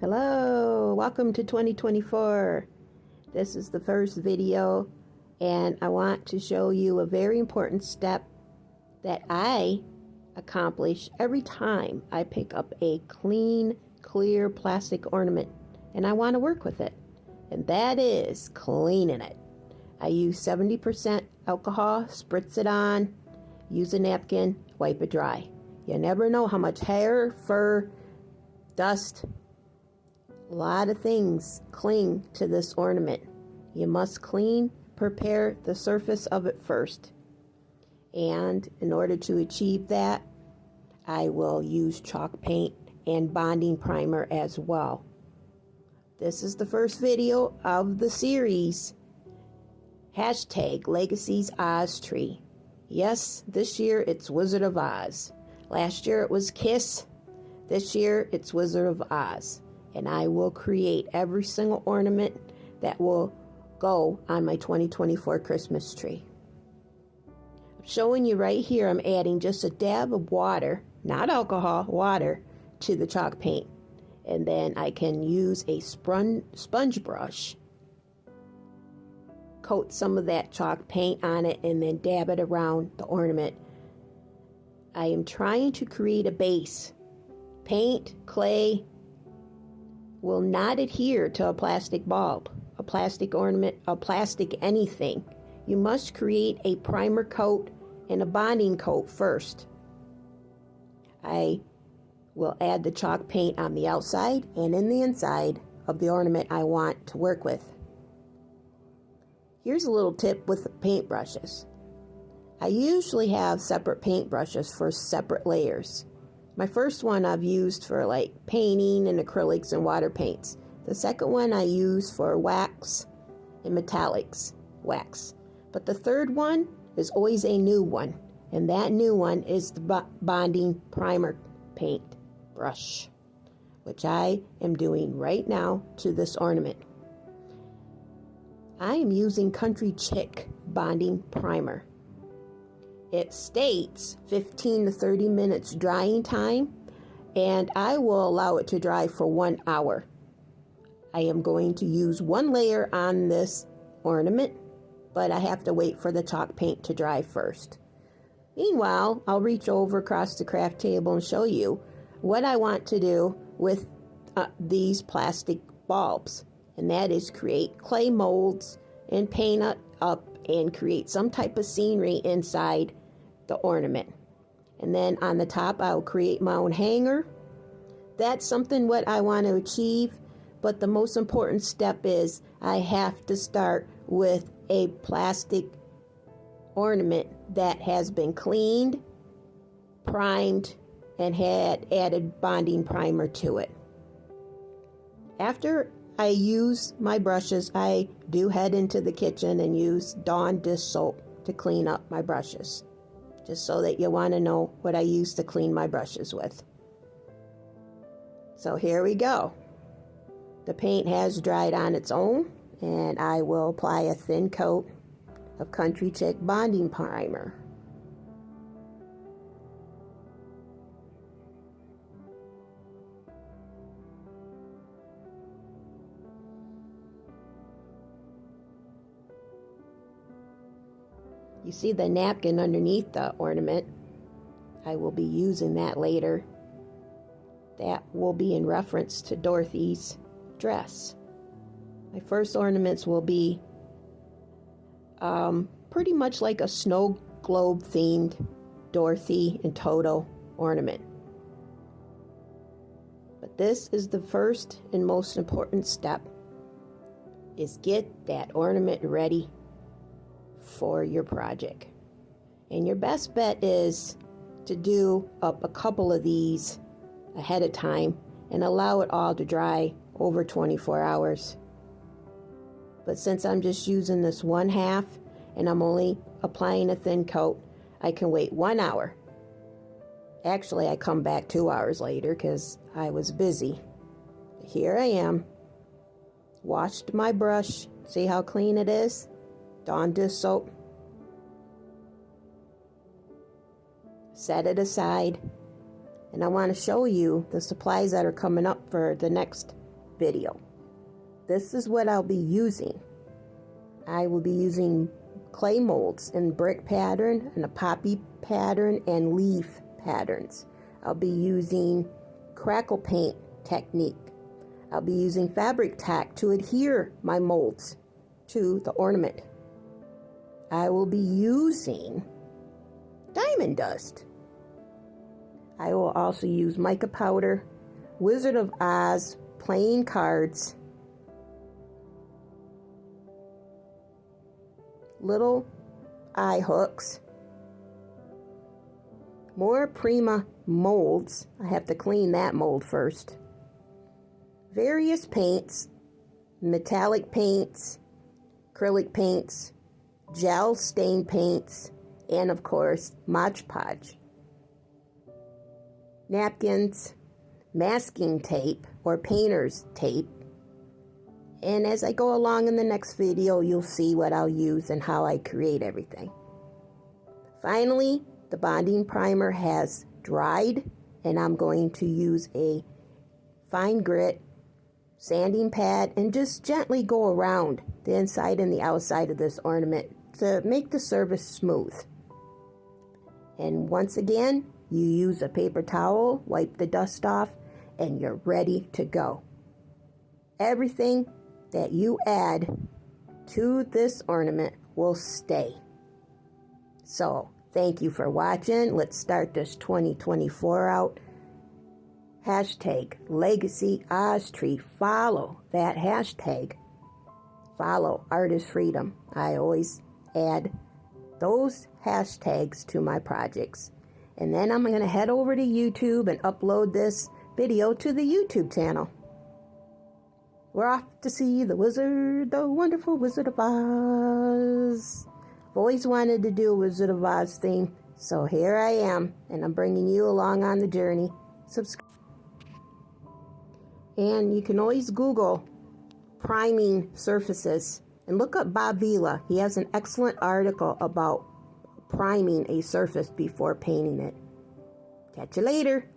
Hello, welcome to 2024. This is the first video and I want to show you a very important step that I accomplish every time I pick up a clean, clear plastic ornament and I want to work with it. And that is cleaning it. I use 70% alcohol, spritz it on, use a napkin, wipe it dry. You never know how much hair, fur, dust, a lot of things cling to this ornament. You must prepare the surface of it first. And in order to achieve that, I will use chalk paint and bonding primer as well. This is the first video of the series. Hashtag legacyoztree. Yes, this year it's Wizard of Oz. Last year it was Kiss. This year it's Wizard of Oz. And I will create every single ornament that will go on my 2024 Christmas tree. I'm showing you right here, I'm adding just a dab of water, not alcohol, water, to the chalk paint. And then I can use a sponge brush, coat some of that chalk paint on it, and then dab it around the ornament. I am trying to create a base. Paint, clay will not adhere to a plastic bulb, a plastic ornament, a plastic anything. You must create a primer coat and a bonding coat first. I will add the chalk paint on the outside and in the inside of the ornament I want to work with. Here's a little tip with the paintbrushes. I usually have separate paintbrushes for separate layers. My first one I've used for like painting and acrylics and water paints. The second one I use for wax and metallics wax. But the third one is always a new one. And that new one is the bonding primer paint brush, which I am doing right now to this ornament. I am using Country Chick bonding primer. It states 15 to 30 minutes drying time, and I will allow it to dry for 1 hour. I am going to use one layer on this ornament, but I have to wait for the chalk paint to dry first. Meanwhile, I'll reach over across the craft table and show you what I want to do with these plastic bulbs, and that is create clay molds and paint it up and create some type of scenery inside the ornament. And then on the top I'll create my own hanger. That's something what I want to achieve, but the most important step is I have to start with a plastic ornament that has been cleaned, primed, and had added bonding primer to it. After I use my brushes, I do head into the kitchen and use Dawn dish soap to clean up my brushes. Just so that you want to know what I use to clean my brushes with. So here we go. The paint has dried on its own, and I will apply a thin coat of Country Chick bonding primer. You see the napkin underneath the ornament. I will be using that later. That will be in reference to Dorothy's dress. My first ornaments will be pretty much like a snow globe themed Dorothy and Toto ornament. But this is the first and most important step, is get that ornament ready for your project. And your best bet is to do up a couple of these ahead of time and allow it all to dry over 24 hours. But since I'm just using this one half and I'm only applying a thin coat, I can wait 1 hour. Actually, I come back 2 hours later because I was busy. Here I am. Washed my brush. See how clean it is? Dawn dish soap. Set it aside. And I want to show you the supplies that are coming up for the next video. This is what I'll be using. I will be using clay molds in brick pattern and a poppy pattern and leaf patterns. I'll be using crackle paint technique. I'll be using fabric tack to adhere my molds to the ornament. I will be using diamond dust. I will also use mica powder, Wizard of Oz playing cards, little eye hooks, more Prima molds. I have to clean that mold first. Various paints, metallic paints, acrylic paints, gel stain paints, and of course, Mod Podge. Napkins, masking tape or painter's tape. And as I go along in the next video, you'll see what I'll use and how I create everything. Finally, the bonding primer has dried, and I'm going to use a fine grit sanding pad and just gently go around the inside and the outside of this ornament to make the surface smooth. And once again, you use a paper towel, wipe the dust off, and you're ready to go. Everything that you add to this ornament will stay. So, thank you for watching. Let's start this 2024 out. Hashtag legacyoztree. Follow that hashtag. Follow Artist Freedom. I always add those hashtags to my projects. And then I'm going to head over to YouTube and upload this video to the YouTube channel. We're off to see the wonderful Wizard of Oz. I've always wanted to do a Wizard of Oz theme, so here I am, and I'm bringing you along on the journey. Subscribe. And you can always Google priming surfaces and look up Bob Vila. He has an excellent article about priming a surface before painting it. Catch you later.